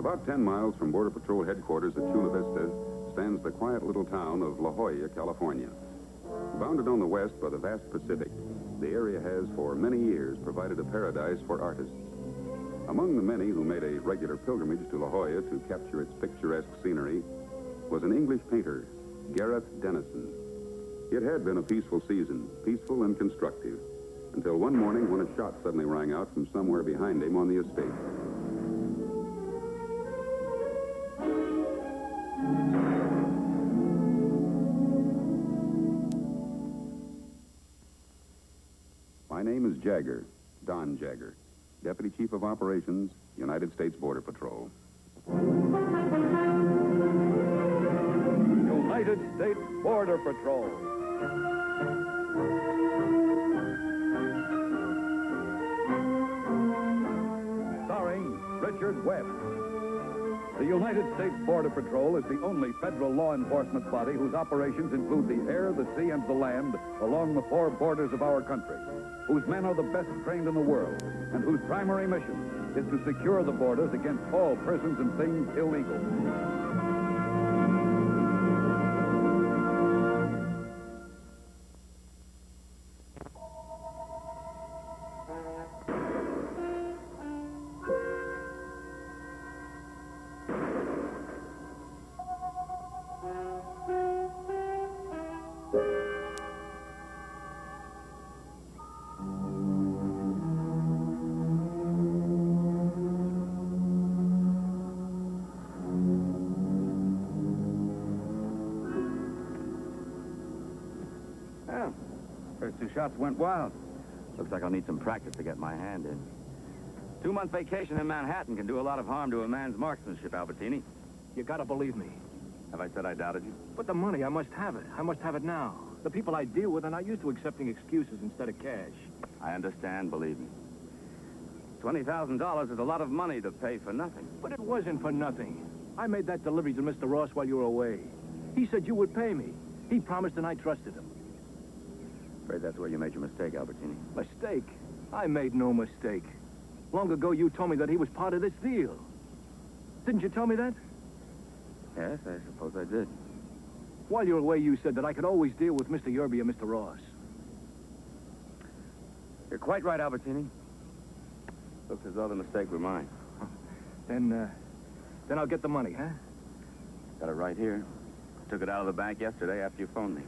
About 10 miles from Border Patrol headquarters at Chula Vista stands the quiet little town of La Jolla, California. Bounded on the west by the vast Pacific, the area has for many years provided a paradise for artists. Among the many who made a regular pilgrimage to La Jolla to capture its picturesque scenery was an English painter, Gareth Denison. It had been a peaceful season, peaceful and constructive, until one morning when a shot suddenly rang out from somewhere behind him on the estate. My name is Jagger, Don Jagger, Deputy Chief of Operations, United States Border Patrol. United States Border Patrol. Starring Richard Webb. The United States Border Patrol is the only federal law enforcement body whose operations include the air, the sea, and the land along the four borders of our country, whose men are the best trained in the world, and whose primary mission is to secure the borders against all persons and things illegal. First two shots went wild. Looks like I'll need some practice to get my hand in. 2-month vacation in Manhattan can do a lot of harm to a man's marksmanship, Albertini. You gotta believe me. Have I said I doubted you? But the money, I must have it. I must have it now. The people I deal with are not used to accepting excuses instead of cash. I understand, believe me. $20,000 is a lot of money to pay for nothing. But it wasn't for nothing. I made that delivery to Mr. Ross while you were away. He said you would pay me. He promised and I trusted him. Afraid that's where you made your mistake, Albertini. Mistake? I made no mistake. Long ago, you told me that he was part of this deal. Didn't you tell me that? Yes, I suppose I did. While you were away, you said that I could always deal with Mr. Yerby or Mr. Ross. You're quite right, Albertini. Looks as though the mistake were mine. Then I'll get the money, huh? Got it right here. Took it out of the bank yesterday after you phoned me.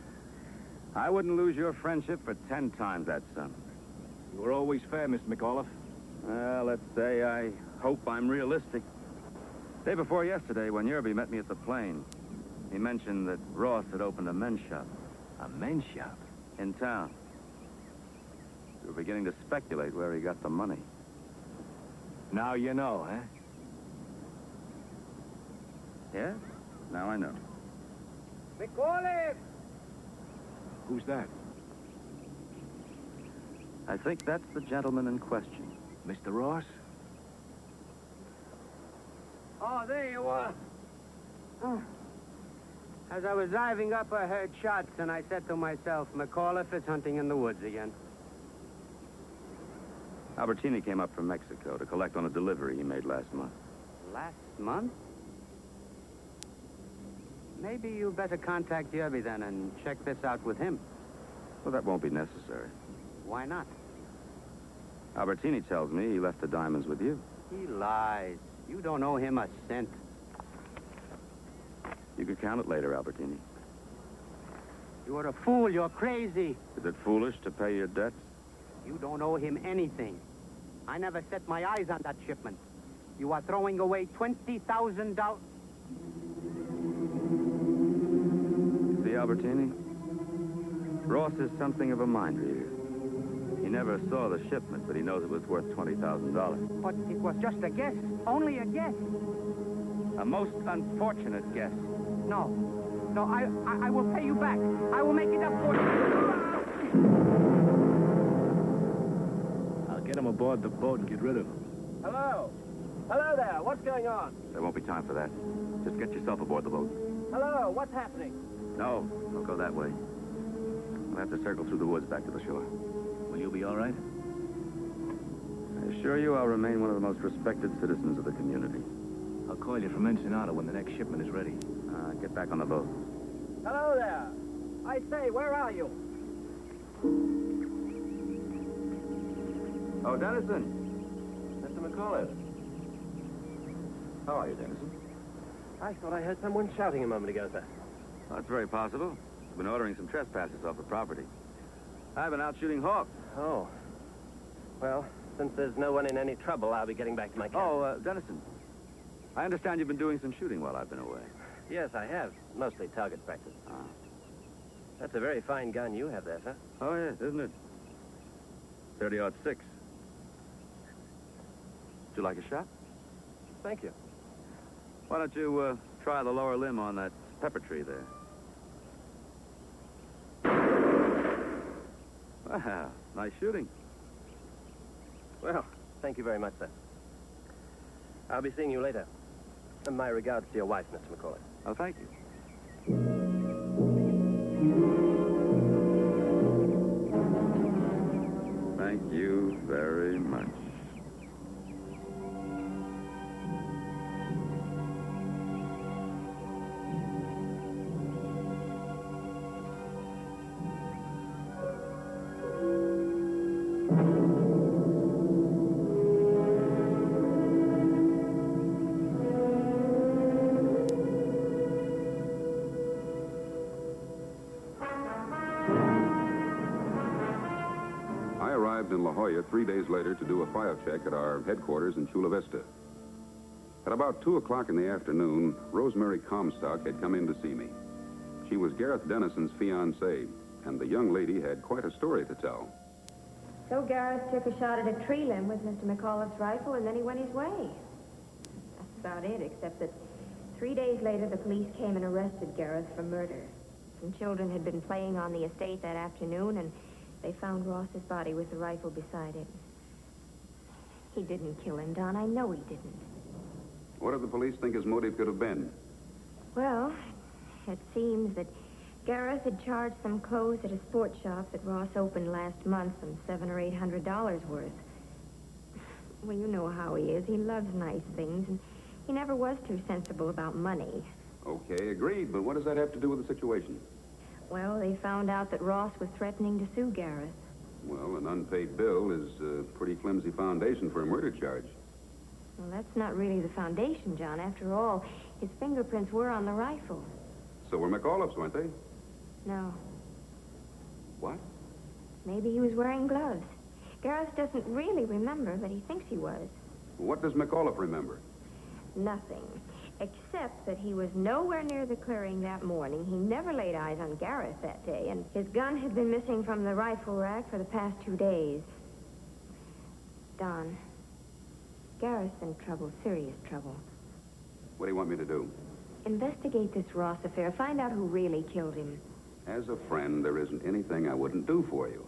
I wouldn't lose your friendship for 10 times that sum. You were always fair, Mr. McAuliffe. Well, let's say I hope I'm realistic. Day before yesterday, when Yerby met me at the plane, he mentioned that Ross had opened a men's shop. A men's shop? In town. We were beginning to speculate where he got the money. Now you know, huh? Yes? Now I know. McAuliffe! Who's that? I think that's the gentleman in question. Mr. Ross? Oh, there you are. As I was driving up, I heard shots, and I said to myself, McAuliffe is hunting in the woods again. Albertini came up from Mexico to collect on a delivery he made last month. Last month? Maybe you better contact Yerby then and check this out with him. Well, that won't be necessary. Why not? Albertini tells me he left the diamonds with you. He lies. You don't owe him a cent. You can count it later, Albertini. You're a fool. You're crazy. Is it foolish to pay your debts? You don't owe him anything. I never set my eyes on that shipment. You are throwing away $20,000. See, Albertini? Ross is something of a mind reader. He never saw the shipment, but he knows it was worth $20,000. But it was just a guess. Only a guess. A most unfortunate guess. No. No, I will pay you back. I will make it up for you. I'll get him aboard the boat and get rid of him. Hello. Hello there. What's going on? There won't be time for that. Just get yourself aboard the boat. Hello. What's happening? No, don't go that way. We'll have to circle through the woods back to the shore. Will you be all right? I assure you I'll remain one of the most respected citizens of the community. I'll call you from Ensenada when the next shipment is ready. Get back on the boat. Hello there. I say, where are you? Oh, Dennison. Mr. McCullough. How are you, Dennison? I thought I heard someone shouting a moment ago, sir. Well, that's very possible. I've been ordering some trespassers off the property. I've been out shooting hawks. Oh. Well, since there's no one in any trouble, I'll be getting back to my camp. Oh, Dennison. I understand you've been doing some shooting while I've been away. Yes, I have. Mostly target practice. Ah. That's a very fine gun you have there, sir. Oh, yes, isn't it? 30-06. Would you like a shot? Thank you. Why don't you try the lower limb on that pepper tree there? Wow, nice shooting. Well, thank you very much, sir. I'll be seeing you later. And my regards to your wife, Mr. McCullough. Oh, thank you. Thank you very much. I arrived in La Jolla 3 days later to do a file check at our headquarters in Chula Vista. At about 2 o'clock in the afternoon, Rosemary Comstock had come in to see me. She was Gareth Dennison's fiancée, and the young lady had quite a story to tell. So Gareth took a shot at a tree limb with Mr. McAuliffe's rifle, and then he went his way. That's about it, except that 3 days later, the police came and arrested Gareth for murder. Some children had been playing on the estate that afternoon, and they found Ross's body with the rifle beside it. He didn't kill him, Don. I know he didn't. What did the police think his motive could have been? Well, it seems that Gareth had charged some clothes at a sports shop that Ross opened last month, some $700 or $800 worth. Well, you know how he is. He loves nice things, and he never was too sensible about money. Okay, agreed, but what does that have to do with the situation? Well, they found out that Ross was threatening to sue Gareth. Well, an unpaid bill is a pretty flimsy foundation for a murder charge. Well, that's not really the foundation, John. After all, his fingerprints were on the rifle. So were McAuliffe's, weren't they? No. What? Maybe he was wearing gloves. Gareth doesn't really remember, but he thinks he was. What does McAuliffe remember? Nothing. Except that he was nowhere near the clearing that morning. He never laid eyes on Gareth that day, and his gun had been missing from the rifle rack for the past 2 days. Don, Gareth's in trouble, serious trouble. What do you want me to do? Investigate this Ross affair. Find out who really killed him. As a friend, there isn't anything I wouldn't do for you.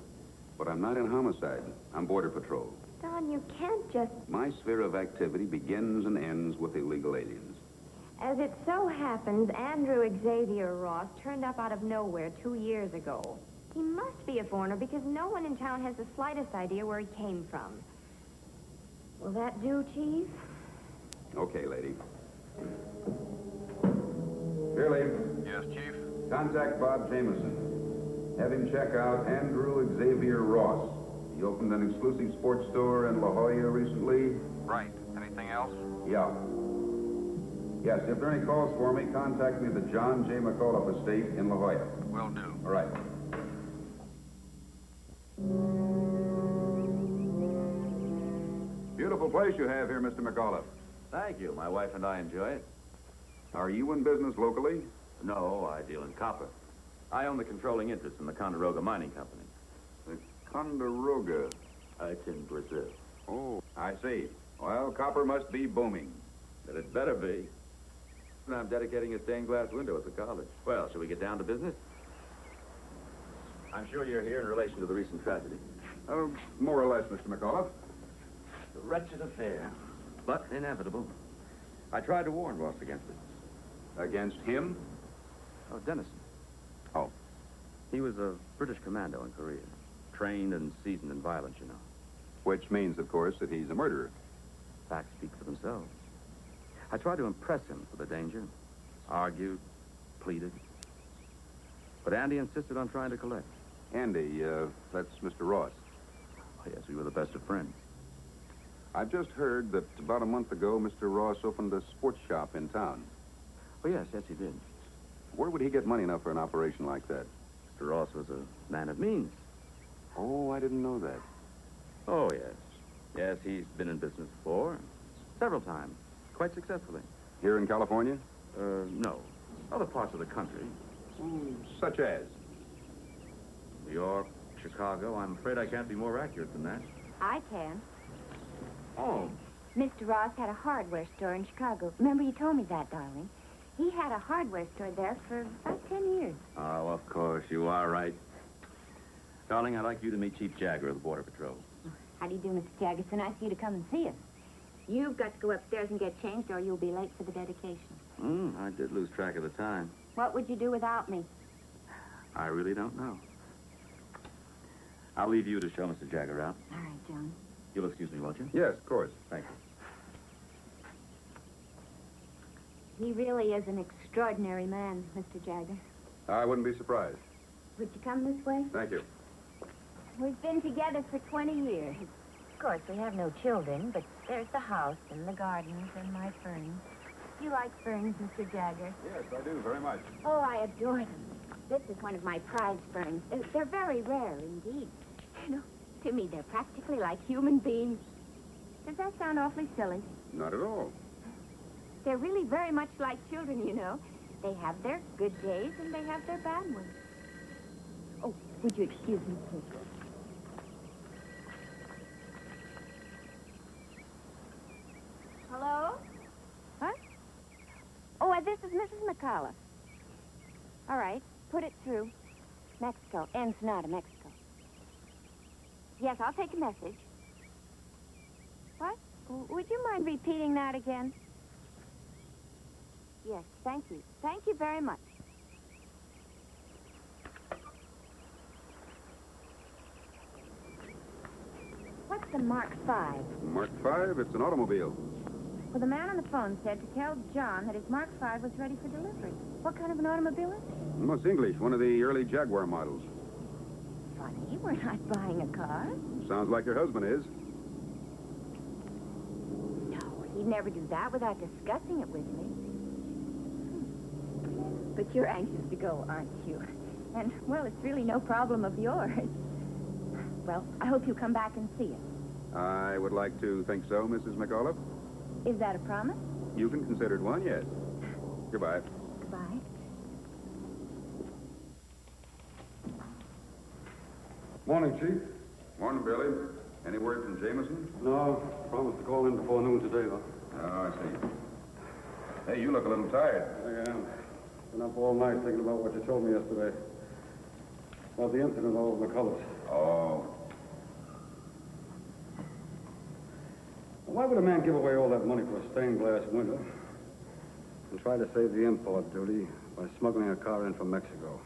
But I'm not in homicide. I'm Border Patrol. Don, you can't just... My sphere of activity begins and ends with illegal aliens. As it so happens, Andrew Xavier Ross turned up out of nowhere 2 years ago. He must be a foreigner because no one in town has the slightest idea where he came from. Will that do, Chief? Okay, lady. Here, lady. Yes, Chief? Contact Bob Jameson. Have him check out Andrew Xavier Ross. He opened an exclusive sports store in La Jolla recently. Right. Anything else? Yeah. Yes, if there are any calls for me, contact me at the John J. McAuliffe Estate in La Jolla. Will do. All right. Beautiful place you have here, Mr. McAuliffe. Thank you. My wife and I enjoy it. Are you in business locally? No, I deal in copper. I own the controlling interest in the Condoroga Mining Company. The Condoroga. It's in Brazil. Oh, I see. Well, copper must be booming. But it better be. And I'm dedicating a stained glass window at the college. Well, shall we get down to business? I'm sure you're here in relation to the recent tragedy. More or less, Mr. McAuliffe. A wretched affair, but inevitable. I tried to warn Ross against it. Against him? Oh, Dennison. Oh. He was a British commando in Korea. Trained and seasoned in violence, you know. Which means, of course, that he's a murderer. Facts speak for themselves. I tried to impress him for the danger. Argued, pleaded. But Andy insisted on trying to collect. Andy, that's Mr. Ross. Oh, yes, we were the best of friends. I've just heard that about a month ago, Mr. Ross opened a sports shop in town. Oh, yes, he did. Where would he get money enough for an operation like that? Mr. Ross was a man of means. Oh, I didn't know that. Oh, yes. Yes, he's been in business before. Several times. Quite successfully. Here in California? No. Other parts of the country. Such as? New York, Chicago. I'm afraid I can't be more accurate than that. I can. Oh. Mr. Ross had a hardware store in Chicago. Remember you told me that, darling? He had a hardware store there for about 10 years. Oh, of course. You are right. Darling, I'd like you to meet Chief Jagger of the Border Patrol. How do you do, Mr. Jagger? It's so nice of you to come and see us. You've got to go upstairs and get changed, or you'll be late for the dedication. I did lose track of the time. What would you do without me? I really don't know. I'll leave you to show Mr. Jagger out. All right, John. You'll excuse me, won't you? Yes, of course. Thank you. He really is an extraordinary man, Mr. Jagger. I wouldn't be surprised. Would you come this way? Thank you. We've been together for 20 years. Of course, we have no children, but there's the house and the gardens and my ferns. You like ferns, Mr. Jagger? Yes, I do, very much. Oh, I adore them. This is one of my prize ferns. They're very rare indeed. You know, to me, they're practically like human beings. Does that sound awfully silly? Not at all. They're really very much like children, you know. They have their good days and they have their bad ones. Oh, would you excuse me, please? Hello? What? Oh, this is Mrs. McAuliffe. All right, put it through. Mexico, Ensenada, Mexico. Yes, I'll take a message. What? Would you mind repeating that again? Yes, thank you. Thank you very much. What's the Mark V? Mark V? It's an automobile. Well, the man on the phone said to tell John that his Mark V was ready for delivery. What kind of an automobile is it? No, it's English, one of the early Jaguar models. Funny, we're not buying a car. Sounds like your husband is. No, he'd never do that without discussing it with me. But you're anxious to go, aren't you? And, well, it's really no problem of yours. Well, I hope you come back and see us. I would like to think so, Mrs. McAuliffe. Is that a promise? You can consider it one, yes. Goodbye. Goodbye. Morning, Chief. Morning, Billy. Any word from Jameson? No, promised to call in before noon today, though. Oh, I see. Hey, you look a little tired. I am. Been up all night thinking about what you told me yesterday. About the incident over McCullough's. Oh. Why would a man give away all that money for a stained glass window and try to save the import duty by smuggling a car in from Mexico?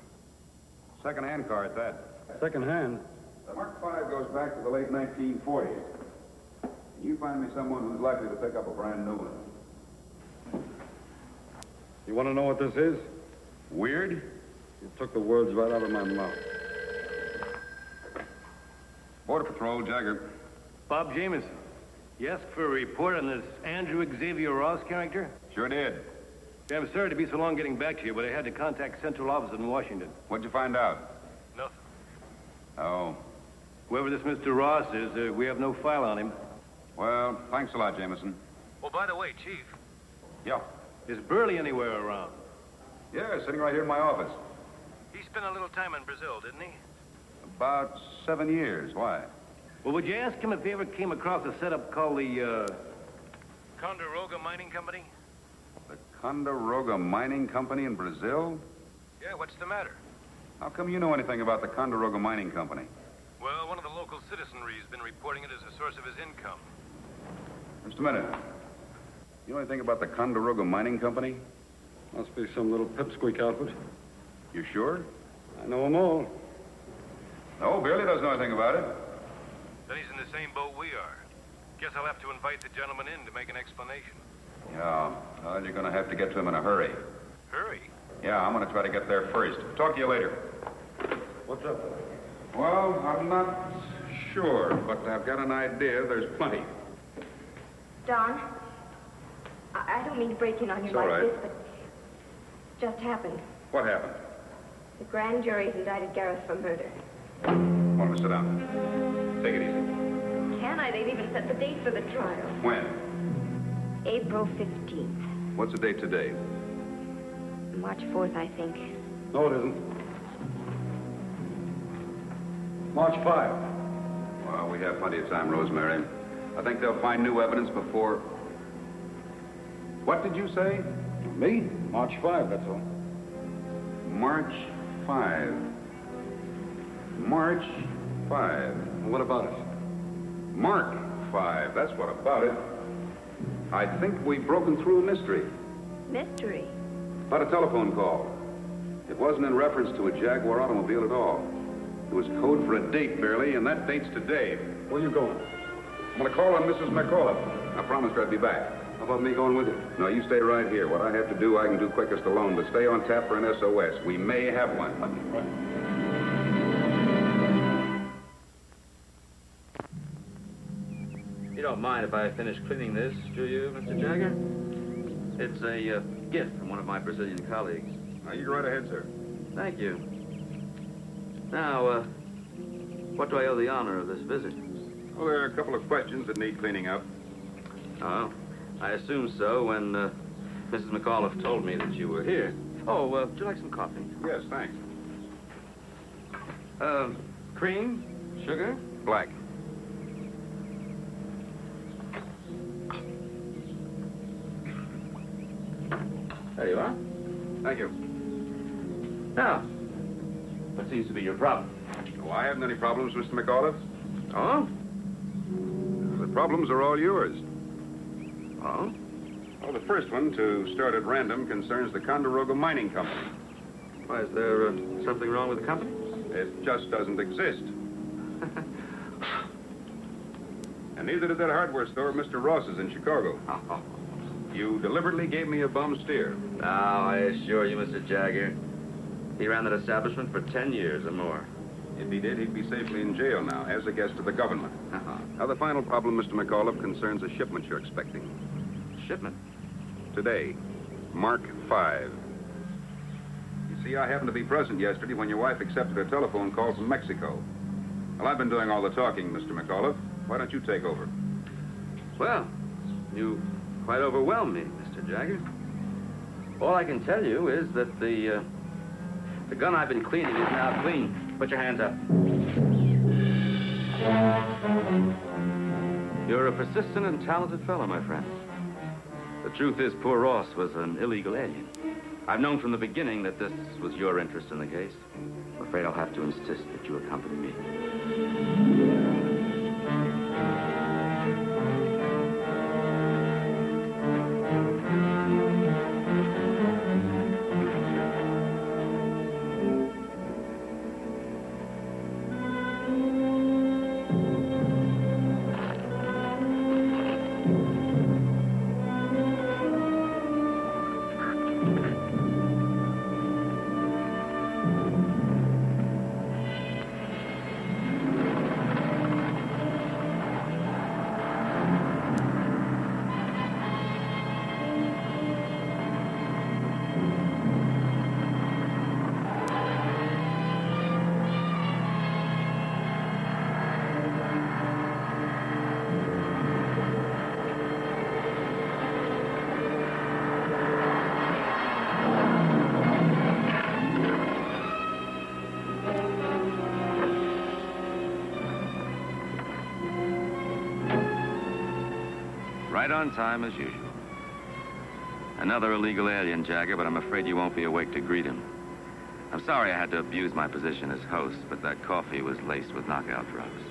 Second-hand car at that. Second hand? The Mark V goes back to the late 1940s. You find me someone who's likely to pick up a brand new one. You want to know what this is? Weird? You took the words right out of my mouth. Border Patrol, Jagger. Bob Jameson. You asked for a report on this Andrew Xavier Ross character? Sure did. Yeah, I'm sorry to be so long getting back to you, but I had to contact Central Office in Washington. What'd you find out? Nothing. Oh. Whoever this Mr. Ross is, we have no file on him. Well, thanks a lot, Jameson. Oh, by the way, Chief, Yeah. is Burley anywhere around? Yeah, sitting right here in my office. He spent a little time in Brazil, didn't he? About 7 years. Why? Well, would you ask him if he ever came across a setup called the, Condoroga Mining Company? The Condoroga Mining Company in Brazil? Yeah, what's the matter? How come you know anything about the Condoroga Mining Company? Well, one of the local citizenry has been reporting it as a source of his income. Just a minute. You know anything about the Condoroga Mining Company? Must be some little pipsqueak outfit. You sure? I know them all. No, Billy doesn't know anything about it. Then he's in the same boat we are. Guess I'll have to invite the gentleman in to make an explanation. Yeah, well, you're going to have to get to him in a hurry. Hurry. Yeah, I'm going to try to get there first. Talk to you later. What's up? Well, I'm not sure, but I've got an idea. There's plenty. Don, I don't mean to break in on you It's like all right. this, but just happened. What happened? The grand jury's indicted Gareth for murder. Want to sit down? Take it easy. Can I? They've even set the date for the trial. When? April 15th. What's the date today? March 4th, I think. No, it isn't. March 5. Well, we have plenty of time, Rosemary. I think they'll find new evidence before... What did you say? Me? March 5, that's all. March 5. March 5. What about it? Mark 5. That's what about it. I think we've broken through a mystery. Mystery. About a telephone call. It wasn't in reference to a Jaguar automobile at all. It was code for a date, barely, and that date's today. Where you going? I'm going to call on Mrs. McAuliffe. I promised her I'd be back. How about me going with you? No, you stay right here. What I have to do, I can do quickest alone, but stay on tap for an SOS. We may have one. You don't mind if I finish cleaning this, do you, Mr. Jagger? It's a gift from one of my Brazilian colleagues. Now, you go right ahead, sir. Thank you. Now, what do I owe the honor of this visit? Well, there are a couple of questions that need cleaning up. Oh, I assumed so when Mrs. McAuliffe told me that you were here. Oh, would you like some coffee? Yes, thanks. Cream? Sugar? Black. There you are. Thank you. Now, what seems to be your problem? Oh, I haven't any problems, Mr. McAuliffe. Oh? The problems are all yours. Oh? Well, the first one, to start at random, concerns the Condoroga Mining Company. Why, is there something wrong with the company? It just doesn't exist. And neither did that hardware store, Mr. Ross's in Chicago. You deliberately gave me a bum steer. Now, I assure you, Mr. Jagger, he ran that establishment for 10 years or more. If he did, he'd be safely in jail now, as a guest of the government. Now, the final problem, Mr. McAuliffe, concerns a shipment you're expecting. Shipment? Today, Mark 5. You see, I happened to be present yesterday when your wife accepted a telephone call from Mexico. Well, I've been doing all the talking, Mr. McAuliffe. Why don't you take over? Well, you quite overwhelmed me, Mr. Jagger. All I can tell you is that the gun I've been cleaning is now clean. Put your hands up. You're a persistent and talented fellow, my friend. The truth is, poor Ross was an illegal alien. I've known from the beginning that this was your interest in the case. I'm afraid I'll have to insist that you accompany me. Right on time, as usual. Another illegal alien, Jagger, but I'm afraid you won't be awake to greet him. I'm sorry I had to abuse my position as host, but that coffee was laced with knockout drugs.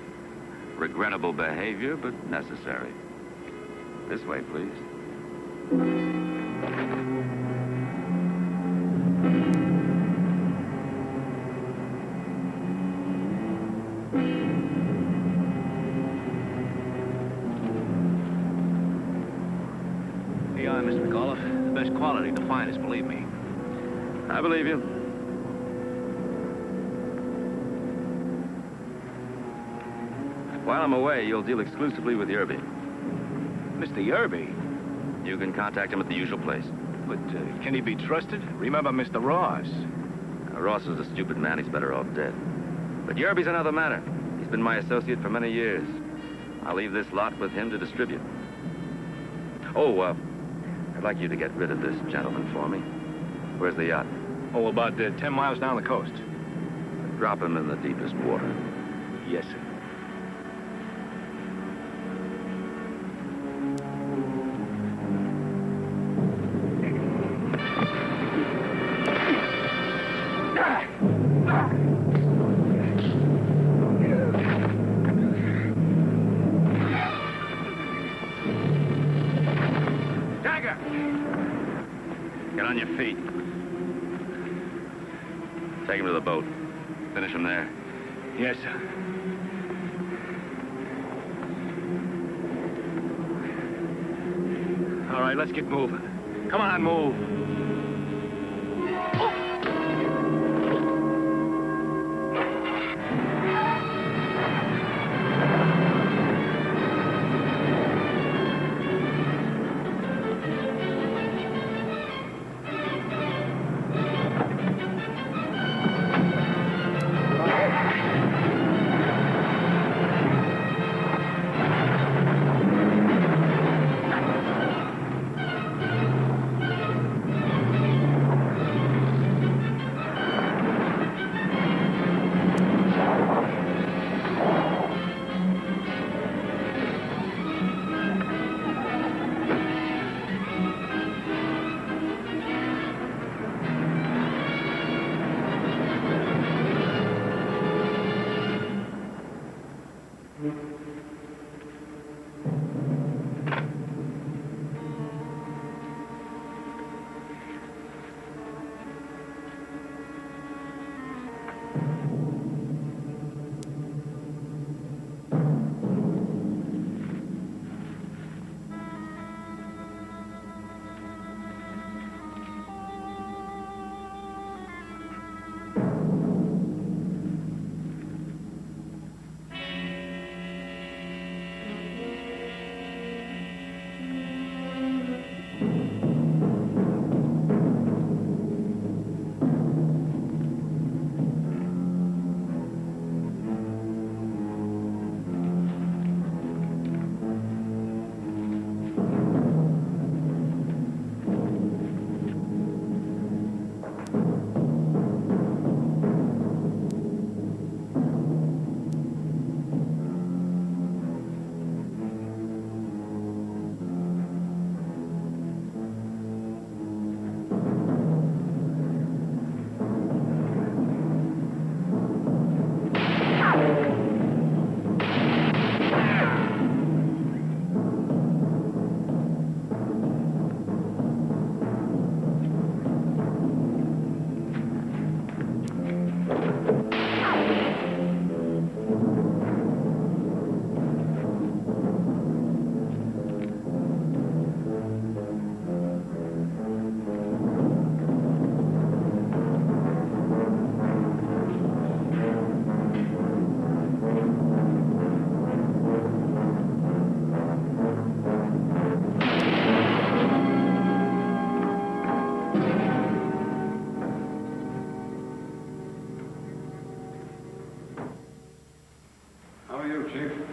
Regrettable behavior, but necessary. This way, please. Hey, Mr. McAuliffe. The best quality, the finest, believe me. I believe you. While I'm away, you'll deal exclusively with Yerby. Mr. Yerby? You can contact him at the usual place. But can he be trusted? Remember Mr. Ross. Ross is a stupid man. He's better off dead. But Yerby's another matter. He's been my associate for many years. I'll leave this lot with him to distribute. Oh, I'd like you to get rid of this gentleman for me. Where's the yacht? Oh, about 10 miles down the coast. Drop him in the deepest water. Yes, sir. Get on your feet. Take him to the boat. Finish him there. Yes, sir. All right, let's get moving. Come on, move.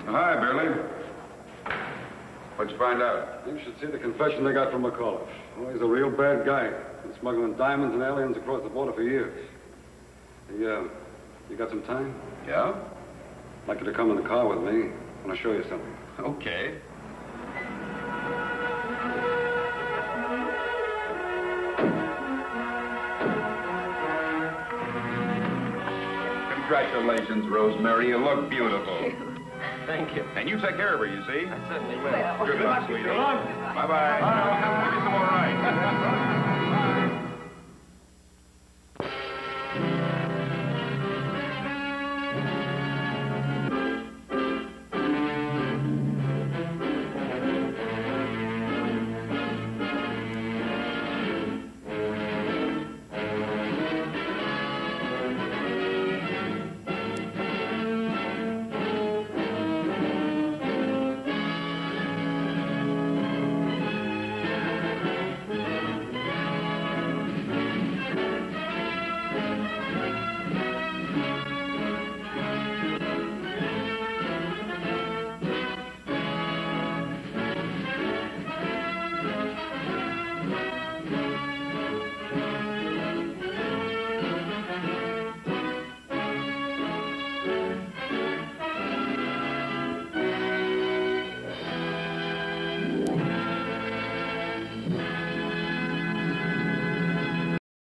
Hi, Burley. What'd you find out? You should see the confession they got from McAuliffe. Oh, he's a real bad guy. Been smuggling diamonds and aliens across the border for years. You got some time? Yeah? I'd like you to come in the car with me. I want to show you something. Okay. Congratulations, Rosemary. You look beautiful. Thank you. And you take care of her, you see? I certainly will. Good luck, sweetie. Bye-bye. Give me some more.